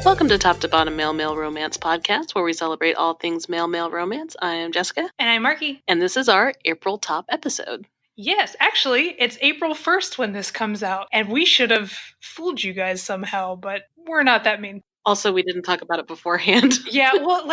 Welcome to Top to Bottom Male Romance Podcast, where we celebrate all things male romance. I am Jessica. And I'm Markie. And this is our April Top episode. Yes, actually, it's April 1st when this comes out. And we should have fooled you guys somehow, but we're not that mean. Also, we didn't talk about it beforehand. Yeah, well,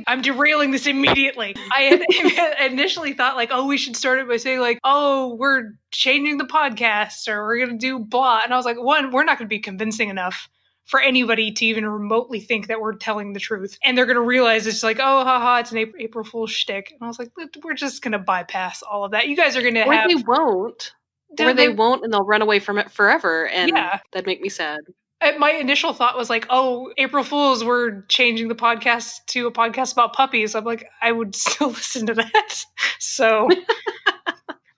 I'm derailing this immediately. I had initially thought, we should start it by saying, we're changing the podcast, or we're going to do blah. And I was like, one, we're not going to be convincing enough for anybody to even remotely think that we're telling the truth. And they're going to realize it's like, oh, haha, it's an April Fool's shtick. And I was like, we're just going to bypass all of that. You guys are going to have... Or they won't. Or they won't, and they'll run away from it forever. And that'd make me sad. My initial thought was like, oh, April Fools, we're changing the podcast to a podcast about puppies. I'm like, I would still listen to that. So...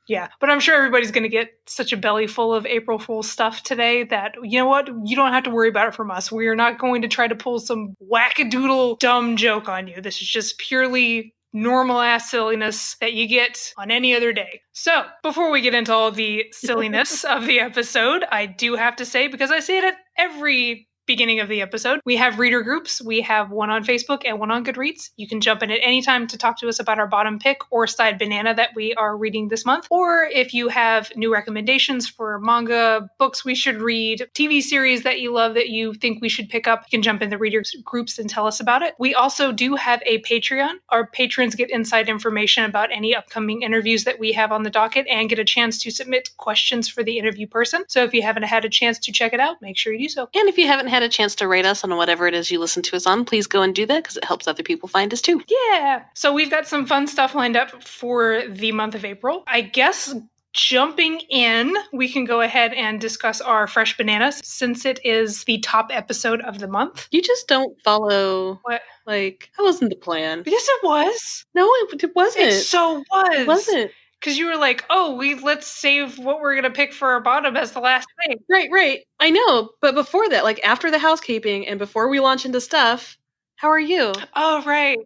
Yeah, but I'm sure everybody's going to get such a belly full of April Fool's stuff today that, you know what? You don't have to worry about it from us. We are not going to try to pull some wackadoodle dumb joke on you. This is just purely normal-ass silliness that you get on any other day. So, before we get into all the silliness of the episode, I do have to say, because I say it at every beginning of the episode, we have reader groups. We have one on Facebook and one on Goodreads. You can jump in at any time to talk to us about our bottom pick or side banana that we are reading this month. Or if you have new recommendations for manga, books we should read, TV series that you love that you think we should pick up, you can jump in the reader groups and tell us about it. We also do have a Patreon. Our patrons get inside information about any upcoming interviews that we have on the docket and get a chance to submit questions for the interview person. So if you haven't had a chance to check it out, make sure you do so. And if you haven't had a chance to rate us on whatever it is you listen to us on, please go and do that because it helps other people find us too. Yeah. So we've got some fun stuff lined up for the month of April. I guess jumping in, we can go ahead and discuss our Fresh Bananas since it is the top episode of the month. You just don't follow... What? That wasn't the plan. Yes, it was. No, it wasn't. It so was. It wasn't. Because you were like, let's save what we're going to pick for our bottom as the last thing. Right. I know. But before that, after the housekeeping and before we launch into stuff, how are you? Oh, right.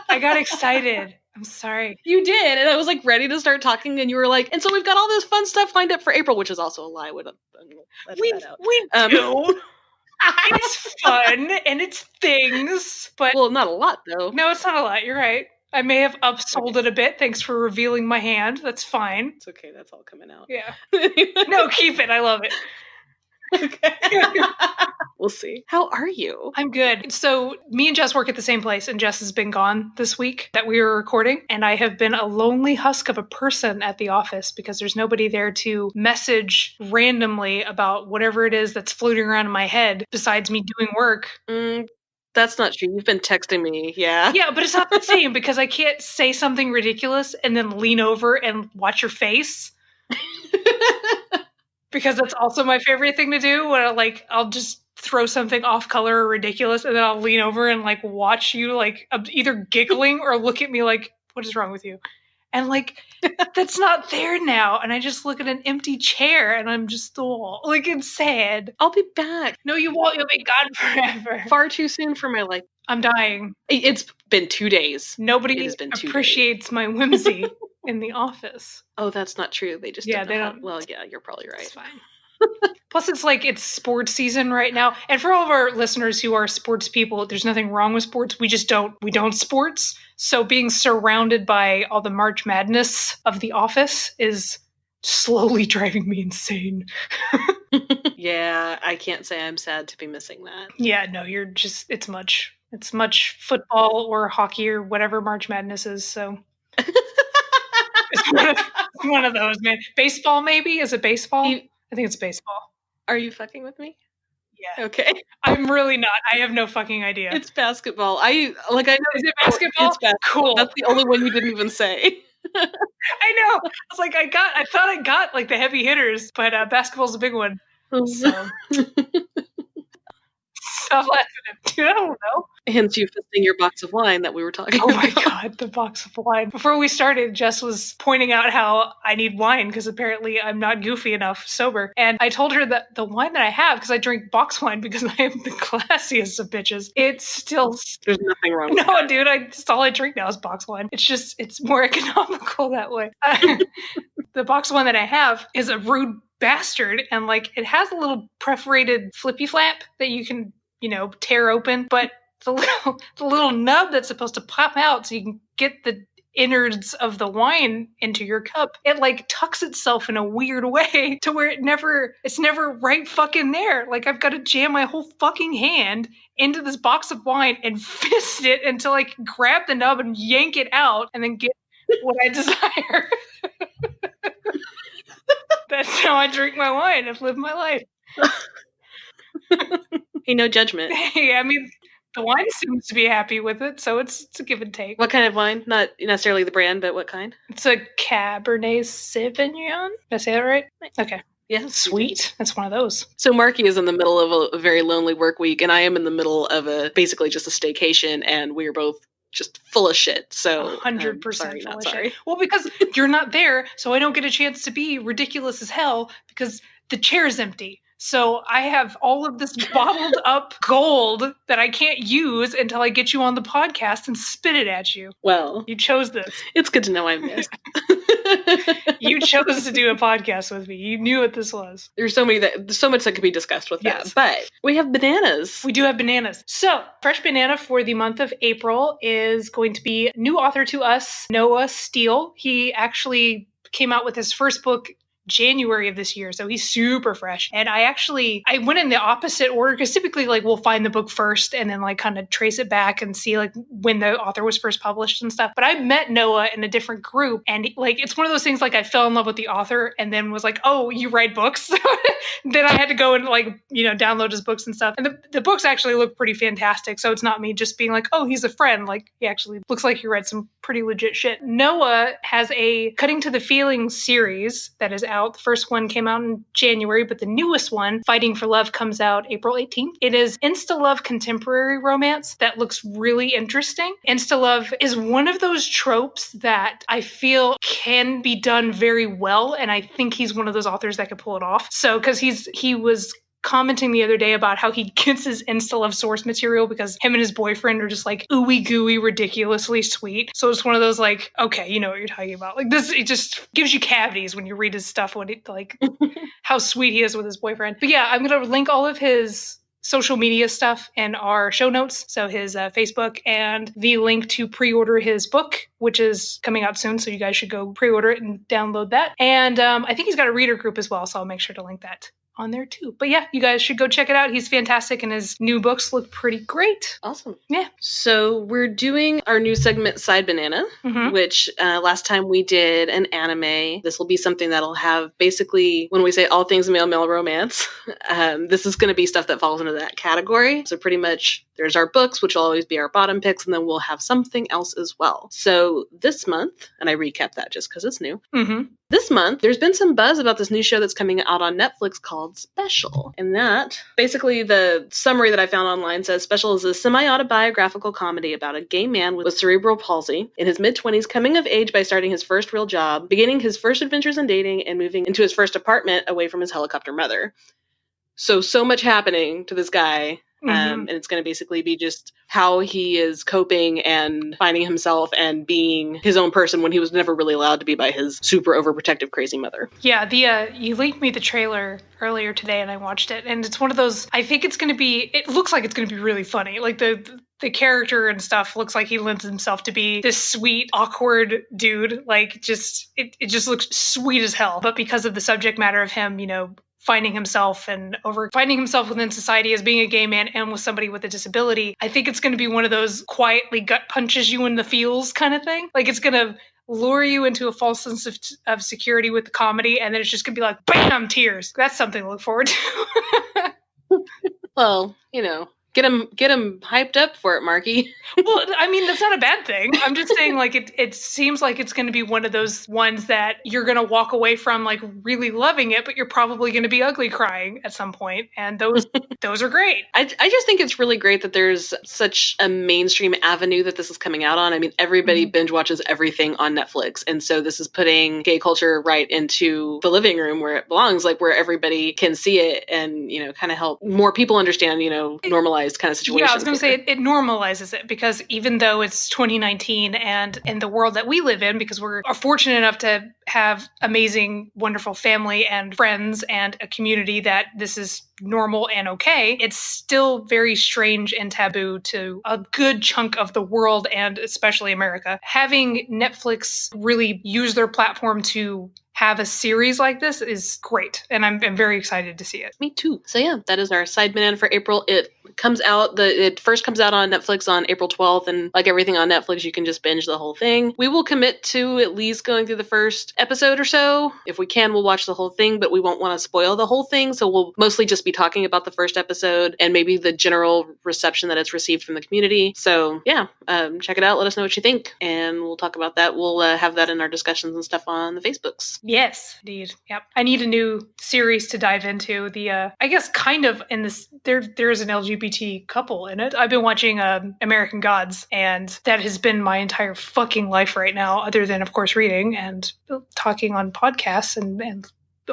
I got excited. I'm sorry. You did. And I was ready to start talking. And you were like, and so we've got all this fun stuff lined up for April, which is also a lie. We do. It's fun and it's things. But well, not a lot, though. No, it's not a lot. You're right. I may have upsold it a bit. Thanks for revealing my hand. That's fine. It's okay. That's all coming out. Yeah. No, keep it. I love it. Okay. We'll see. How are you? I'm good. So me and Jess work at the same place, and Jess has been gone this week that we were recording, and I have been a lonely husk of a person at the office because there's nobody there to message randomly about whatever it is that's floating around in my head besides me doing work. That's not true. You've been texting me, yeah. Yeah, but it's not the same because I can't say something ridiculous and then lean over and watch your face. Because that's also my favorite thing to do when I'll just throw something off color or ridiculous and then I'll lean over and watch you either giggling or look at me like, what is wrong with you? And that's not there now. And I just look at an empty chair and I'm just it's sad. I'll be back. No, you won't. You'll be gone forever. Far too soon for my life. I'm dying. It's been 2 days. Nobody appreciates my whimsy in the office. Oh, that's not true. They just don't. Well, yeah, you're probably right. It's fine. Plus, it's sports season right now. And for all of our listeners who are sports people, there's nothing wrong with sports. We don't sports. So being surrounded by all the March Madness of the office is slowly driving me insane. Yeah, I can't say I'm sad to be missing that. Yeah, no, it's much football or hockey or whatever March Madness is, so. It's one of those, man. Baseball, maybe? Is it baseball? I think it's baseball. Are you fucking with me? Yeah. Okay. I'm really not. I have no fucking idea. It's basketball. I know. Is it basketball? It's basketball. Cool. That's the only one you didn't even say. I know. I was I thought I got the heavy hitters, but basketball's a big one. So. Stop laughing at me. I don't know. Hence you fisting your box of wine that we were talking about. Oh my God, the box of wine. Before we started, Jess was pointing out how I need wine because apparently I'm not goofy enough sober. And I told her that the wine that I have, because I drink box wine because I am the classiest of bitches, it's still... There's nothing wrong with that. No, dude, that's all I drink now is box wine. It's more economical that way. The box wine that I have is a rude bastard, and it has a little perforated flippy flap that you can tear open, but the little nub that's supposed to pop out so you can get the innards of the wine into your cup, it like tucks itself in a weird way to where it's never right fucking there. Like I've got to jam my whole fucking hand into this box of wine and fist it until I can grab the nub and yank it out and then get what I desire. That's how I drink my wine and live my life. Hey, no judgment. Hey, I mean, the wine seems to be happy with it, so it's a give and take. What kind of wine? Not necessarily the brand, but what kind? It's a Cabernet Sauvignon. Did I say that right? Okay. Yeah, Sweet. That's one of those. So Markie is in the middle of a very lonely work week, and I am in the middle of basically just a staycation, and we are both just full of shit. So 100% full of shit. Well, because you're not there, so I don't get a chance to be ridiculous as hell because the chair's empty. So I have all of this bottled up gold that I can't use until I get you on the podcast and spit it at you. Well, you chose this. It's good to know I missed. You chose to do a podcast with me. You knew what this was. There's so much that could be discussed with that. But we have bananas. We do have bananas. So Fresh Banana for the month of April is going to be new author to us, Noah Steele. He actually came out with his first book January of this year, so he's super fresh. And I went in the opposite order because typically like we'll find the book first and then like kind of trace it back and see like when the author was first published and stuff. But I met Noah in a different group, and like it's one of those things like I fell in love with the author and then was like, oh, you write books? Then I had to go and like download his books and stuff. And the books actually look pretty fantastic, so it's not me just being like, oh, he's a friend. Like he actually looks like he read some pretty legit shit. Noah has a Cutting to the Feelings series that is out. The first one came out in January, but the newest one, Fighting for Love, comes out April 18th. It is insta-love contemporary romance that looks really interesting. Insta-love is one of those tropes that I feel can be done very well, and I think he's one of those authors that could pull it off. So, because he was commenting the other day about how he gets his insta-love source material because him and his boyfriend are just like ooey gooey ridiculously sweet. So it's one of those like, okay, you know what you're talking about. Like this, it just gives you cavities when you read his stuff, when it like how sweet he is with his boyfriend. But yeah, I'm going to link all of his social media stuff in our show notes. So his Facebook and the link to pre-order his book, which is coming out soon. So you guys should go pre-order it and download that. And I think he's got a reader group as well. So I'll make sure to link that on there too. But yeah, you guys should go check it out. He's fantastic and his new books look pretty great. Awesome. Yeah. So we're doing our new segment Side Banana, which last time we did an anime. This will be something that'll have basically, when we say all things male romance, this is going to be stuff that falls into that category. So pretty much there's our books, which will always be our bottom picks, and then we'll have something else as well. So this month, and I recapped that just because it's new. This month, there's been some buzz about this new show that's coming out on Netflix called Special. And that, basically the summary that I found online says Special is a semi-autobiographical comedy about a gay man with cerebral palsy in his mid-20s coming of age by starting his first real job, beginning his first adventures in dating, and moving into his first apartment away from his helicopter mother. So much happening to this guy. And it's going to basically be just how he is coping and finding himself and being his own person when he was never really allowed to be by his super overprotective crazy mother. Yeah, you linked me the trailer earlier today and I watched it, and it's one of those, I think it's going to be, it looks like it's going to be really funny. Like the character and stuff looks like he lends himself to be this sweet, awkward dude. Like just, it just looks sweet as hell. But because of the subject matter of him, finding himself within society as being a gay man and with somebody with a disability, I think it's going to be one of those quietly gut punches you in the feels kind of thing. Like it's going to lure you into a false sense of security with the comedy, and then it's just going to be like, bam, tears. That's something to look forward to. Well, get him hyped up for it, Markie. Well, I mean, that's not a bad thing. I'm just saying, like, it seems like it's going to be one of those ones that you're going to walk away from, like, really loving it, but you're probably going to be ugly crying at some point, and those are great. I just think it's really great that there's such a mainstream avenue that this is coming out on. I mean, everybody binge watches everything on Netflix, and so this is putting gay culture right into the living room where it belongs, like, where everybody can see it and, kind of help more people understand, normalize normalized kind of situation. Yeah, I was going to say it normalizes it, because even though it's 2019 and in the world that we live in, because we're are fortunate enough to have amazing, wonderful family and friends and a community that this is normal and okay, it's still very strange and taboo to a good chunk of the world, and especially America. Having Netflix really use their platform to have a series like this is great, and I'm very excited to see it. Me too. So yeah, that is our side banana for April. It first comes out on Netflix on April 12th, and like everything on Netflix, you can just binge the whole thing. We will commit to at least going through the first episode or so. If we can, we'll watch the whole thing, but we won't want to spoil the whole thing, so we'll mostly just be talking about the first episode and maybe the general reception that it's received from the community. So yeah, check it out. Let us know what you think, and we'll talk about that. We'll have that in our discussions and stuff on the Facebooks. Yes, indeed. Yep. I need a new series to dive into. I guess kind of in this, there's an LGBT couple in it. I've been watching American Gods, and that has been my entire fucking life right now, other than, of course, reading and talking on podcasts and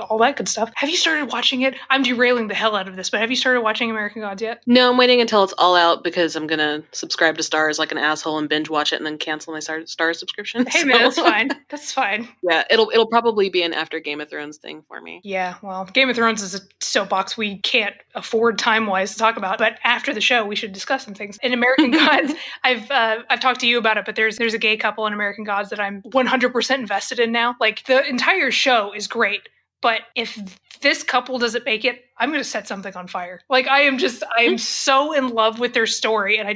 all that good stuff. Have you started watching it? I'm derailing the hell out of this, but have you started watching American Gods yet? No, I'm waiting until it's all out, because I'm gonna subscribe to Stars like an asshole and binge watch it and then cancel my Stars subscription. Hey man, that's fine. That's fine. Yeah, it'll probably be an after Game of Thrones thing for me. Yeah, well, Game of Thrones is a soapbox we can't afford time-wise to talk about, but after the show, we should discuss some things. In American Gods, I've talked to you about it, but there's a gay couple in American Gods that I'm 100% invested in now. Like, the entire show is great, but if this couple doesn't make it, I'm going to set something on fire. Like, I am so in love with their story, and I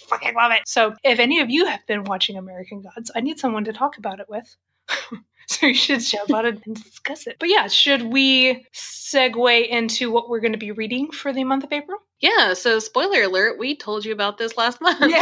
fucking love it. So if any of you have been watching American Gods, I need someone to talk about it with. So you should jump on it and discuss it. But yeah, should we segue into what we're going to be reading for the month of April? Yeah, so spoiler alert, we told you about this last month.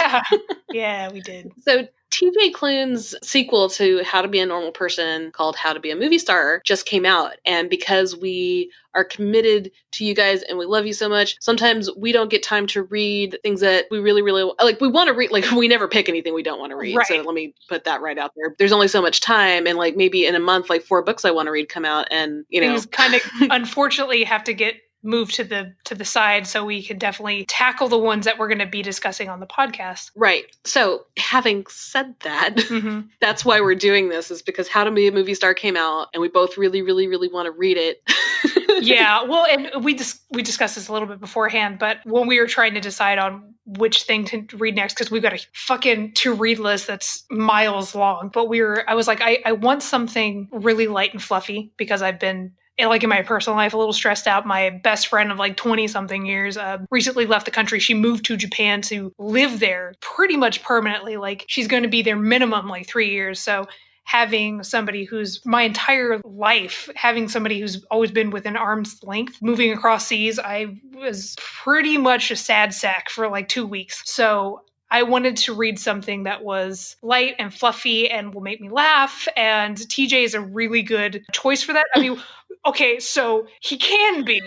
Yeah, we did. So TJ Klune's sequel to How to Be a Normal Person, called How to Be a Movie Star, just came out. And because we are committed to you guys and we love you so much, sometimes we don't get time to read things that we really, really like. We want to read, like, we never pick anything we don't want to read. Right. So let me put that right out there. There's only so much time, and like maybe in a month, like 4 books I want to read come out, and things kind of unfortunately have to get moved to the side, so we can definitely tackle the ones that we're going to be discussing on the podcast. Right. So having said that, that's why we're doing this, is because How to Be a Movie Star came out, and we both really, really, really want to read it. Yeah, well, and we discussed this a little bit beforehand, but when we were trying to decide on which thing to read next, because we've got a fucking to-read list that's miles long, but I was like, I want something really light and fluffy, because I've been, like, in my personal life, a little stressed out. My best friend of like 20 something years recently left the country. She moved to Japan to live there pretty much permanently. Like, she's going to be there minimum like 3 years. So having somebody who's my entire life, having somebody who's always been within arm's length, moving across seas, I was pretty much a sad sack for like 2 weeks. So I wanted to read something that was light and fluffy and will make me laugh. And TJ is a really good choice for that. I mean, okay, so he can be,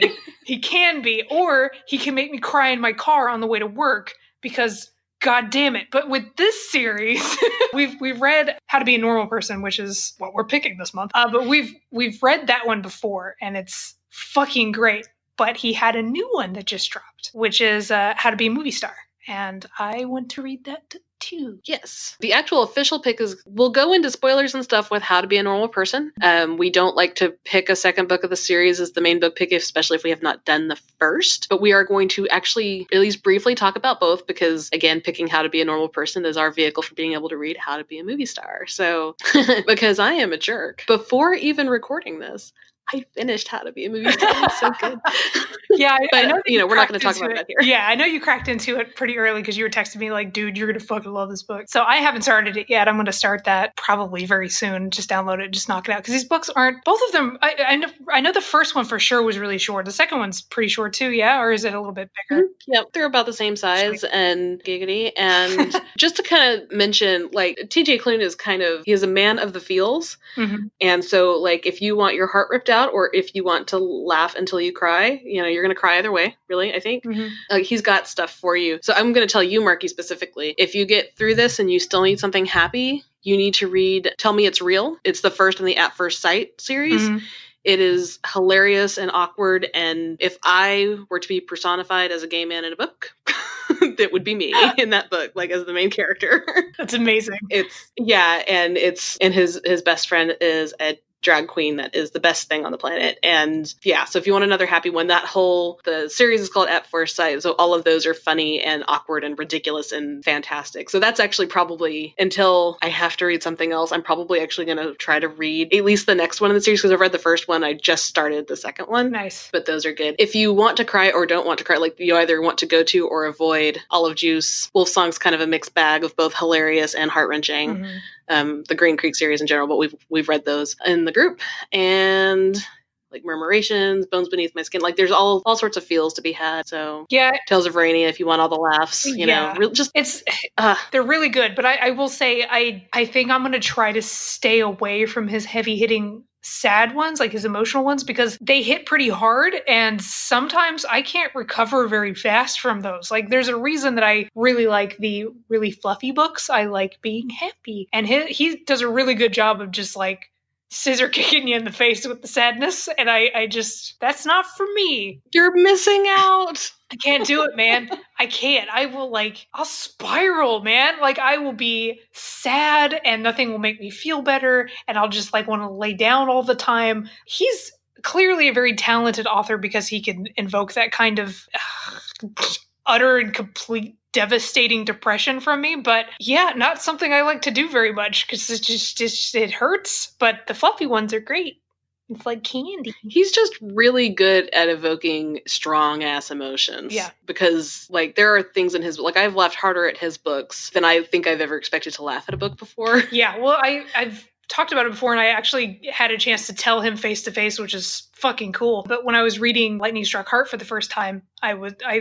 or he can make me cry in my car on the way to work, because God damn it. But with this series, we've read How to Be a Normal Person, which is what we're picking this month. But we've read that one before, and it's fucking great. But he had a new one that just dropped, which is How to Be a Movie Star. And I want to read that too. Yes. The actual official pick is, we'll go into spoilers and stuff with How to Be a Normal Person. We don't like to pick a second book of the series as the main book pick, especially if we have not done the first. But we are going to actually at least briefly talk about both, because, again, picking How to Be a Normal Person is our vehicle for being able to read How to Be a Movie Star. So, because I am a jerk, before even recording this, I finished How to Be a Movie Star. It's so good. Yeah, but I know that we're not going to talk about that here. Yeah, I know you cracked into it pretty early, because you were texting me like, dude, you're going to fucking love this book. So I haven't started it yet. I'm going to start that probably very soon. Just download it, just knock it out. Because these books aren't, both of them, I know the first one for sure was really short. The second one's pretty short too, yeah? Or is it a little bit bigger? Yep, they're about the same size. Sweet. And giggity. And just to kind of mention, like, TJ Klune is he is a man of the feels. Mm-hmm. And so, like, if you want your heart ripped out, or if you want to laugh until you cry, you're going to cry either way, really, I think. Mm-hmm. He's got stuff for you. So I'm going to tell you, Markie, specifically, if you get through this and you still need something happy, you need to read Tell Me It's Real. It's the first in the At First Sight series. Mm-hmm. It is hilarious and awkward, and if I were to be personified as a gay man in a book, that would be me in that book, like as the main character. That's amazing. And his best friend is a drag queen that is the best thing on the planet. And yeah, so if you want another happy one, the series is called At First Sight. So all of those are funny and awkward and ridiculous and fantastic. So that's actually probably, until I have to read something else, I'm probably actually going to try to read at least the next one in the series, because I've read the first one. I just started the second one. Nice. But those are good. If you want to cry or don't want to cry, like you either want to go to or avoid Olive Juice, Wolfsong's kind of a mixed bag of both hilarious and heart-wrenching. Mm-hmm. The Green Creek series in general, but we've read those in the group. And like Murmurations, Bones Beneath My Skin, like there's all sorts of feels to be had. So yeah, Tales of Rainy, if you want all the laughs, you know, they're really good. But I will say, I think I'm going to try to stay away from his heavy hitting sad ones, like his emotional ones, because they hit pretty hard and sometimes I can't recover very fast from those. Like there's a reason that I really like the really fluffy books. I like being happy, and he does a really good job of just like scissor kicking you in the face with the sadness, and I just, that's not for me. You're missing out. I can't do it, man. I can't. I'll spiral, man. Like I will be sad and nothing will make me feel better, and I'll just like want to lay down all the time. He's clearly a very talented author because he can invoke that kind of utter and complete devastating depression from me. But yeah, not something I like to do very much because it hurts. But the fluffy ones are great. It's like candy. He's just really good at evoking strong ass emotions. Yeah. Because like there are things in his, like I've laughed harder at his books than I think I've ever expected to laugh at a book before. Yeah. Well, I've talked about it before, and I actually had a chance to tell him face to face, which is fucking cool. But when I was reading Lightning Struck Heart for the first time, I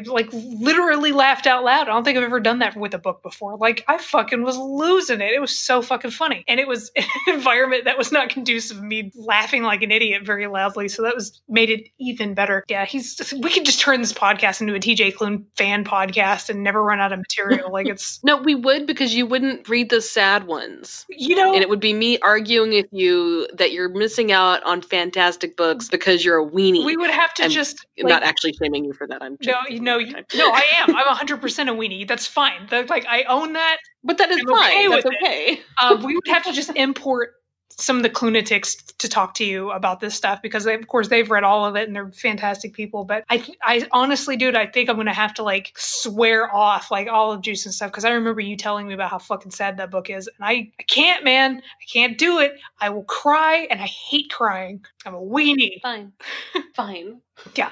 like literally laughed out loud. I don't think I've ever done that with a book before. Like I fucking was losing it. It was so fucking funny. And it was an environment that was not conducive to me laughing like an idiot very loudly. So that made it even better. Yeah, we could just turn this podcast into a TJ Klune fan podcast and never run out of material. Like it's No, we would, because you wouldn't read the sad ones. You know, and it would be me arguing with you that you're missing out on fantastic books because you're a weenie. We would have to I'm not actually shaming you for that. No, I am. I'm 100% a weenie. That's fine. I own that. But that is fine. That's okay. We would have to just import some of the Klunatics to talk to you about this stuff because of course they've read all of it and they're fantastic people. But I honestly, dude, I think I'm going to have to like swear off like Olive Juice and stuff because I remember you telling me about how fucking sad that book is. And I can't, man. I can't do it. I will cry and I hate crying. I'm a weenie. Fine. Yeah.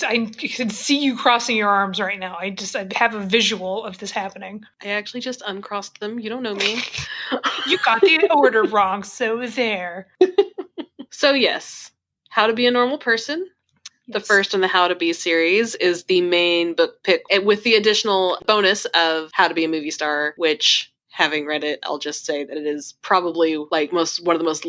I can see you crossing your arms right now. I have a visual of this happening. I actually just uncrossed them. You don't know me. You got the order wrong, so there. So yes, How to Be a Normal Person. Yes. The first in the How to Be series is the main book pick, with the additional bonus of How to Be a Movie Star, which, having read it, I'll just say that it is probably like one of the most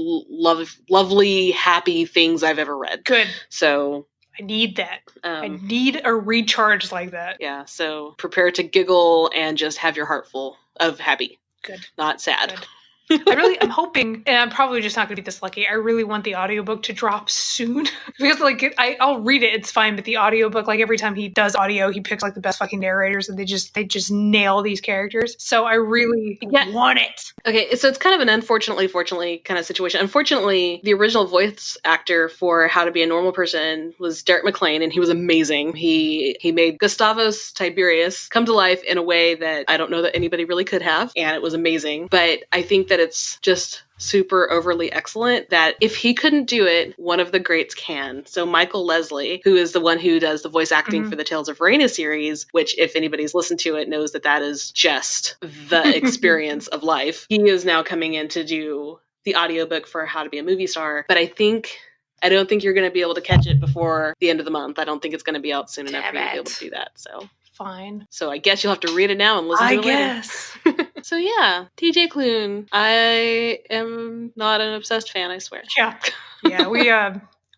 lovely, happy things I've ever read. Good. So I need that. I need a recharge like that. Yeah, so prepare to giggle and just have your heart full of happy. Good. Not sad. Good. I'm hoping, and I'm probably just not going to be this lucky, I really want the audiobook to drop soon. Because, like, I'll read it, it's fine, but the audiobook, like, every time he does audio, he picks, like, the best fucking narrators, and they just nail these characters. So I really want it. Okay, so it's kind of an fortunately kind of situation. Unfortunately, the original voice actor for How to Be a Normal Person was Derek McLean, and he was amazing. He made Gustavus Tiberius come to life in a way that I don't know that anybody really could have, and it was amazing. But I think that it's just super overly excellent that if he couldn't do it, one of the greats can. So Michael Leslie, who is the one who does the voice acting for the Tales of Raina series, which if anybody's listened to it knows that is just the experience of life. He is now coming in to do the audiobook for How to Be a Movie Star. But I don't think you're going to be able to catch it before the end of the month. I don't think it's going to be out soon enough for you to be able to do that. So fine. So I guess you'll have to read it now and listen to it later. So yeah, TJ Klune. I am not an obsessed fan, I swear. Yeah. Yeah, we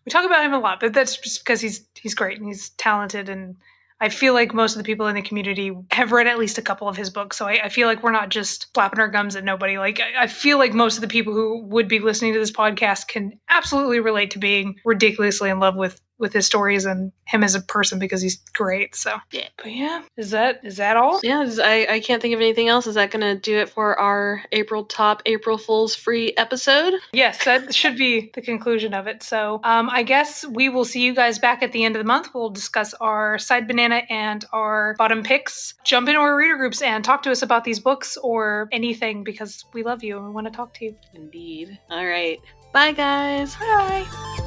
talk about him a lot, but that's just because he's great and he's talented, and I feel like most of the people in the community have read at least a couple of his books. So I feel like we're not just flapping our gums at nobody. Like I feel like most of the people who would be listening to this podcast can absolutely relate to being ridiculously in love with with his stories and him as a person because he's great. So yeah. But yeah, is that all? Yeah, I can't think of anything else. Is that going to do it for our April Fool's free episode? Yes, that should be the conclusion of it. So I guess we will see you guys back at the end of the month. We'll discuss our side banana and our bottom picks. Jump into our reader groups and talk to us about these books or anything because we love you and we want to talk to you. Indeed. All right. Bye, guys. Bye.